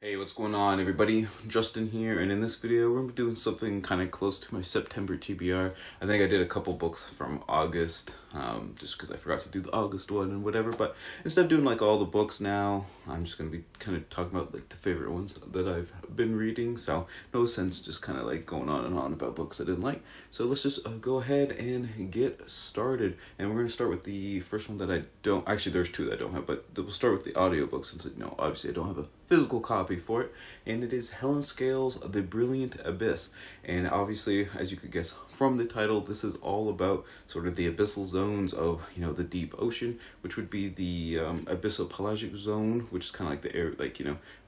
Hey, what's going on, everybody? Justin here, and in this video we're doing something kind of close to my September TBR. I think I did a couple books from August, just because I forgot to do the August one and whatever, but instead of doing like all the books now, I'm just going to be kind of talking about like the favorite ones that I've been reading, so no sense just kind of like going on and on about books I didn't like. So let's just go ahead and get started, and we're going to start with the first one that I don't, actually there's two that I don't have, but we'll start with the audiobooks since, obviously I don't have a physical copy for it, and it is Helen Scales' The Brilliant Abyss. And obviously, as you could guess from the title, this is all about sort of the abyssal zones of the deep ocean, which would be the abyssal pelagic zone, which is kind of like the air,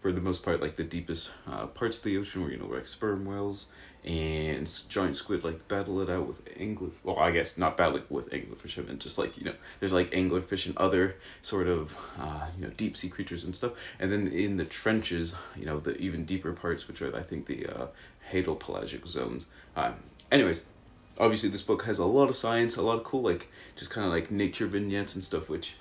for the most part, like the deepest parts of the ocean where like sperm whales and giant squid like battle it out with angler. Well, I guess not battle it with anglerfish. I mean, just like there's like anglerfish and other sort of deep sea creatures and stuff. And then in the trenches, the even deeper parts, which are I think the hadopelagic zones. Anyways, obviously this book has a lot of science, a lot of cool like just kind of like nature vignettes and stuff, which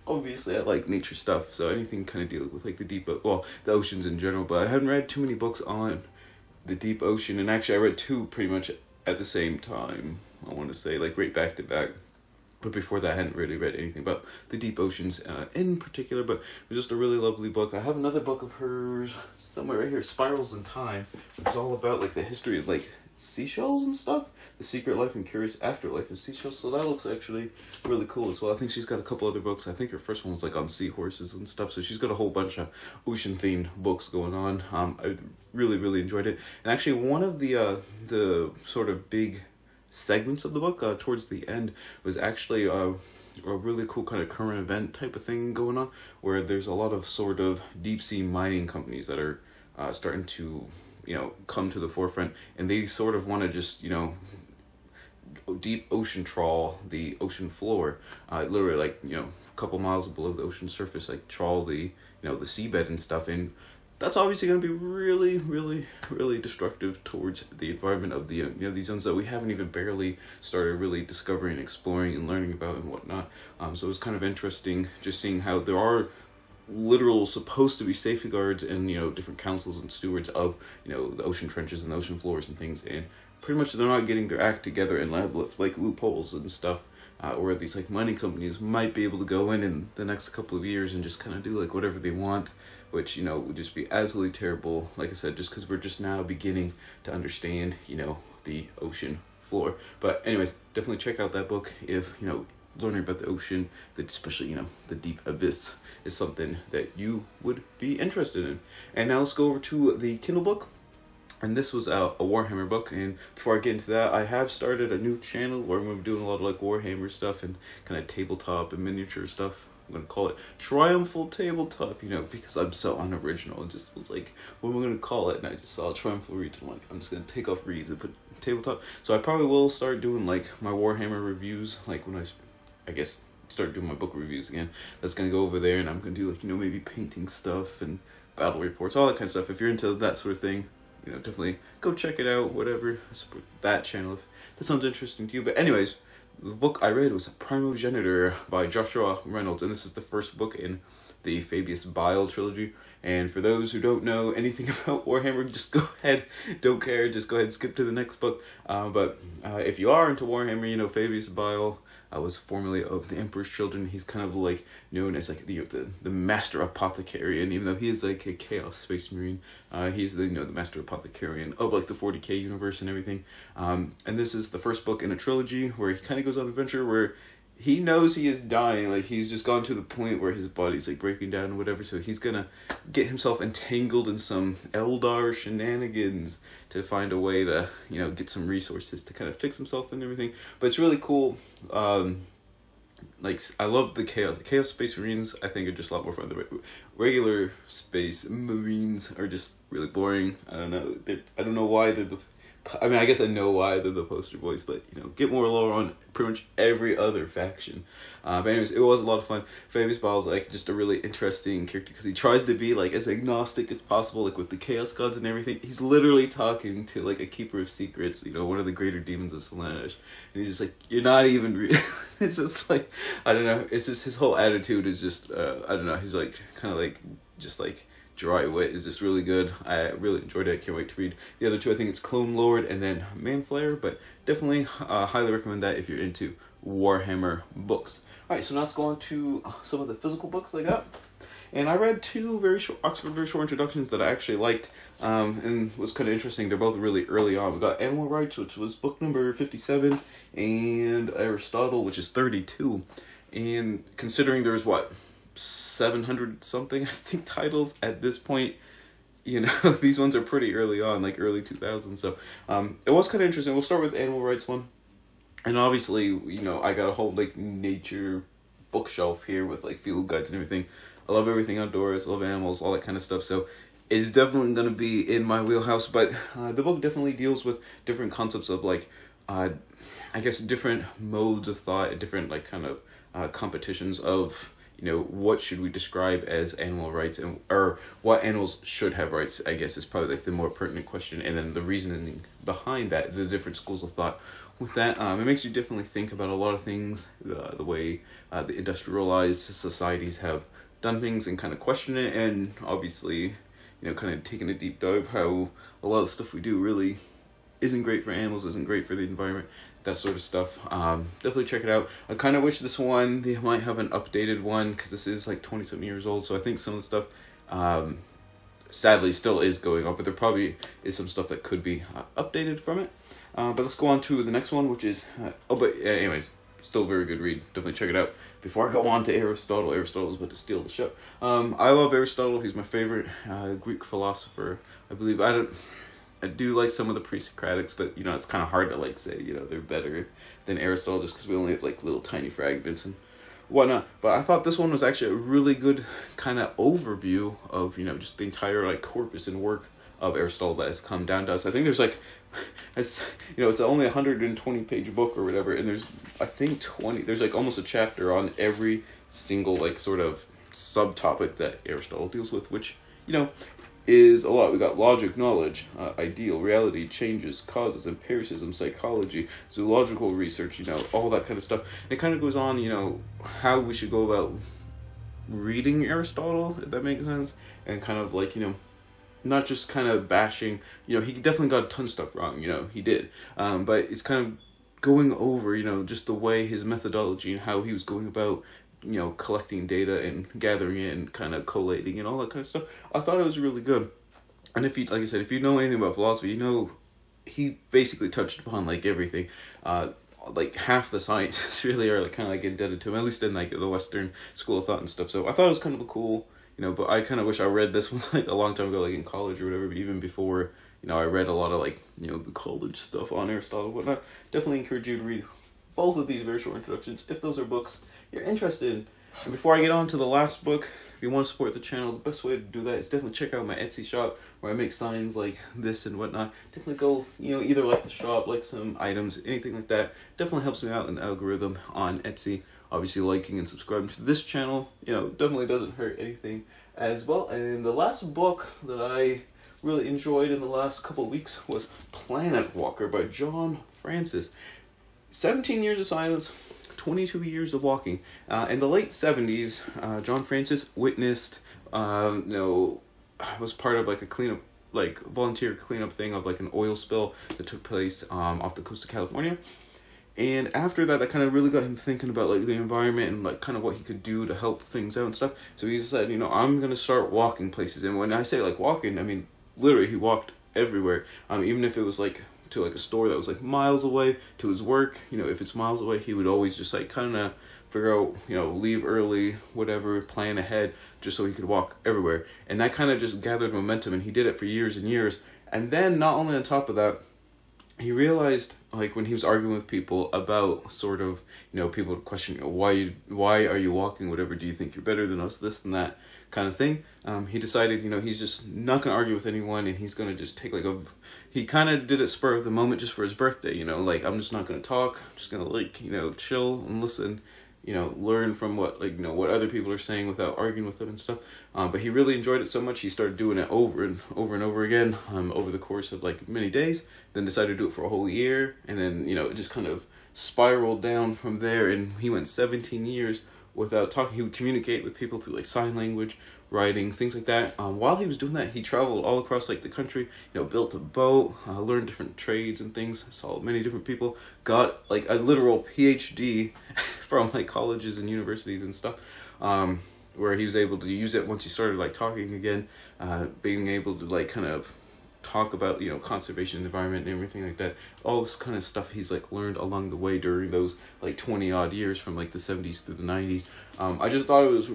obviously I like nature stuff, so anything kind of dealing with like the oceans in general. But I haven't read too many books on the deep ocean, and actually I read two pretty much at the same time, I want to say, like right back to back. But before that I hadn't really read anything about the deep oceans in particular, but it was just a really lovely book. I have another book of hers somewhere right here, Spirals in Time. It's all about like the history of like seashells and stuff, the secret life and curious afterlife of seashells, so that looks actually really cool as well. I think she's got a couple other books. I think her first one was like on seahorses and stuff, so she's got a whole bunch of ocean themed books going on. I really enjoyed it, and actually one of the sort of big segments of the book towards the end was actually a really cool kind of current event type of thing going on, where there's a lot of sort of deep sea mining companies that are starting to come to the forefront, and they sort of want to just deep ocean trawl the ocean floor, literally like a couple miles below the ocean surface, like trawl the the seabed and stuff. And that's obviously going to be really destructive towards the environment of the these zones that we haven't even barely started really discovering, exploring, and learning about and whatnot. So it's kind of interesting just seeing how there are literal supposed to be safeguards and different councils and stewards of the ocean trenches and the ocean floors and things, and pretty much they're not getting their act together and have like loopholes and stuff, where these like mining companies might be able to go in the next couple of years and just kind of do like whatever they want, which would just be absolutely terrible, like I said, just because we're just now beginning to understand the ocean floor. But anyways, definitely check out that book if learning about the ocean, that especially the deep abyss, is something that you would be interested in. And now let's go over to the Kindle book, and this was a Warhammer book. And before I get into that, I have started a new channel where I'm going to be doing a lot of like Warhammer stuff and kind of tabletop and miniature stuff. I'm going to call it Triumphal Tabletop, because I'm so unoriginal, and just was like, what am I going to call it? And I just saw Triumphal Reads, and I'm like, I'm just going to take off Reads and put tabletop. So I probably will start doing like my Warhammer reviews, like when I guess start doing my book reviews again. That's gonna go over there, and I'm gonna do like maybe painting stuff and battle reports, all that kind of stuff. If you're into that sort of thing, definitely go check it out. Whatever, support that channel if that sounds interesting to you. But anyways, the book I read was Primogenitor by Joshua Reynolds, and this is the first book in the Fabius Bile trilogy. And for those who don't know anything about Warhammer, just go ahead, don't care, just go ahead and skip to the next book. But if you are into Warhammer, Fabius Bile was formerly of the Emperor's Children. He's kind of like known as like the master apothecarian, even though he is like a chaos space marine. He's the the master apothecarian of like the 40k universe and everything. And this is the first book in a trilogy where he kind of goes on an adventure where he knows he is dying. Like he's just gone to the point where his body's like breaking down and whatever, so he's gonna get himself entangled in some Eldar shenanigans to find a way to get some resources to kind of fix himself and everything. But it's really cool. Like I love the chaos space marines. I think are just a lot more fun. The regular space marines are just really boring. I don't know why they're the I guess I know why they're the poster boys, but get more lore on pretty much every other faction. But anyways, it was a lot of fun. Fabius Bile is like just a really interesting character because he tries to be like as agnostic as possible, like with the chaos gods and everything. He's literally talking to like a keeper of secrets, one of the greater demons of Slaanesh, and he's just like, you're not even real. It's just like, I don't know. It's just his whole attitude is just I don't know. He's like kind of like just like dry wit is just really good. I really enjoyed it. I can't wait to read the other two. I think it's Clone Lord and then Manflayer, but definitely highly recommend that if you're into Warhammer books. Alright, so now let's go on to some of the physical books I got. And I read two Oxford very short introductions that I actually liked, and was kind of interesting. They're both really early on. We got Animal Rights, which was book number 57, and Aristotle, which is 32. And considering there's 700 something, I think, titles at this point, these ones are pretty early on, like early 2000s. So it was kind of interesting. We'll start with the Animal Rights one. And obviously, I got a whole nature bookshelf here with field guides and everything. I love everything outdoors, I love animals, all that kind of stuff. So it's definitely going to be in my wheelhouse. But the book definitely deals with different concepts of I guess different modes of thought and different competitions of what should we describe as animal rights, or what animals should have rights, I guess, is probably the more pertinent question. And then the reasoning behind that, the different schools of thought with that. It makes you definitely think about a lot of things, the way the industrialized societies have done things, and kind of question it, and obviously kind of taking a deep dive how a lot of the stuff we do really isn't great for animals, isn't great for the environment, that sort of stuff. Definitely check it out. I kind of wish this one, they might have an updated one, because this is 20-something years old, so I think some of the stuff sadly still is going on, but there probably is some stuff that could be updated from it. But let's go on to the next one, which is anyways, still a very good read. Definitely check it out. Before I go on to Aristotle is about to steal the show. I love Aristotle. He's my favorite Greek philosopher. I believe I do like some of the pre-Socratics, but it's kind of hard to say they're better than Aristotle, just because we only have little tiny fragments and whatnot. But I thought this one was actually a really good kind of overview of just the entire corpus and work of Aristotle that has come down to us. I think there's it's only a 120 page book or whatever, and there's I think 20. There's almost a chapter on every single sort of subtopic that Aristotle deals with, which is a lot. We got logic, knowledge, ideal, reality, changes, causes, empiricism, psychology, zoological research, all that kind of stuff. It kind of goes on, how we should go about reading Aristotle, if that makes sense, and kind of not just kind of bashing, he definitely got a ton of stuff wrong, he did, but it's kind of going over, just the way his methodology and how he was going about, collecting data and gathering it and kind of collating and all that kind of stuff. I thought it was really good. And if you, like I said, if you know anything about philosophy, he basically touched upon everything. Half the sciences really are kind of indebted to him, at least in the Western school of thought and stuff. So I thought it was kind of a cool, but I kind of wish I read this one a long time ago, in college or whatever. But even before, I read a lot of the college stuff on Aristotle and whatnot. Definitely encourage you to read both of these very short introductions if those are books you're interested in. And before I get on to the last book, if you want to support the channel, the best way to do that is definitely check out my Etsy shop, where I make signs like this and whatnot. Definitely go, either the shop, some items, anything like that. Definitely helps me out in the algorithm on Etsy. Obviously, liking and subscribing to this channel, definitely doesn't hurt anything as well. And the last book that I really enjoyed in the last couple of weeks was Planet Walker by John Francis. 17 years of silence, 22 years of walking. In the late 70s, John Francis witnessed, was part of a cleanup, volunteer cleanup thing of an oil spill that took place off the coast of California. And after that, that kind of really got him thinking about the environment and kind of what he could do to help things out and stuff. So he said, I'm gonna start walking places. And when I say walking, I mean literally he walked everywhere. Even if it was to a store that was miles away, to his work, if it's miles away, he would always just kind of figure out, leave early, whatever, plan ahead, just so he could walk everywhere. And that kind of just gathered momentum, and he did it for years and years. And then not only on top of that, he realized, when he was arguing with people about sort of, people would question, why are you walking, whatever, do you think you're better than us, this and that kind of thing. He decided, he's just not going to argue with anyone, and he's going to just take he kind of did it spur of the moment just for his birthday, I'm just not going to talk, I'm just going to chill and listen, learn from what, what other people are saying without arguing with them and stuff. But he really enjoyed it so much, he started doing it over and over again, over the course of many days, then decided to do it for a whole year, and then, it just kind of spiraled down from there, and he went 17 years without talking. He would communicate with people through like sign language, writing, things like that. While he was doing that, he traveled all across like the country, built a boat, learned different trades and things, saw many different people, got like a literal PhD from like colleges and universities and stuff, where he was able to use it once he started like talking again, being able to like kind of talk about conservation, environment, and everything like that. All this kind of stuff he's like learned along the way during those like 20 odd years from like the 70s through the 90s. I just thought it was,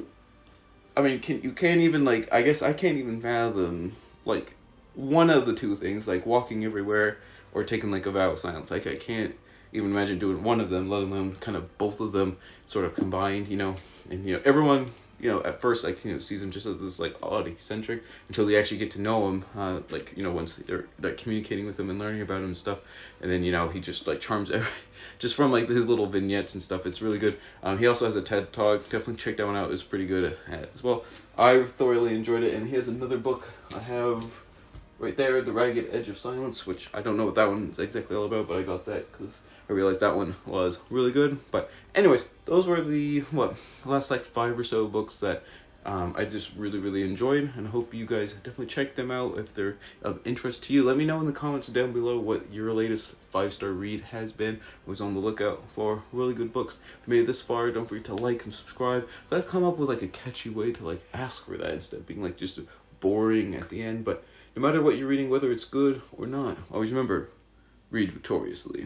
I mean, you can't even like, I guess I can't even fathom like one of the two things, like walking everywhere or taking like a vow of silence. Like I can't even imagine doing one of them, let alone kind of both of them sort of combined, and everyone at first, like, sees him just as this, like, odd, eccentric, until they actually get to know him, once they're, like, communicating with him and learning about him and stuff, and then, he just, like, charms just from, like, his little vignettes and stuff. It's really good. He also has a TED Talk. Definitely check that one out. It's pretty good as well. I thoroughly enjoyed it, and he has another book I have right there, The Ragged Edge of Silence, which I don't know what that one is exactly all about, but I got that because I realized that one was really good. But anyways, those were the last like 5 or so books that I just really enjoyed, and I hope you guys definitely check them out if they're of interest to you. Let me know in the comments down below what your latest 5-star read has been. I was on the lookout for really good books. If you made it this far, don't forget to like and subscribe. But I've come up with like a catchy way to like ask for that instead of being like just boring at the end. But no matter what you're reading, whether it's good or not, always remember, read victoriously.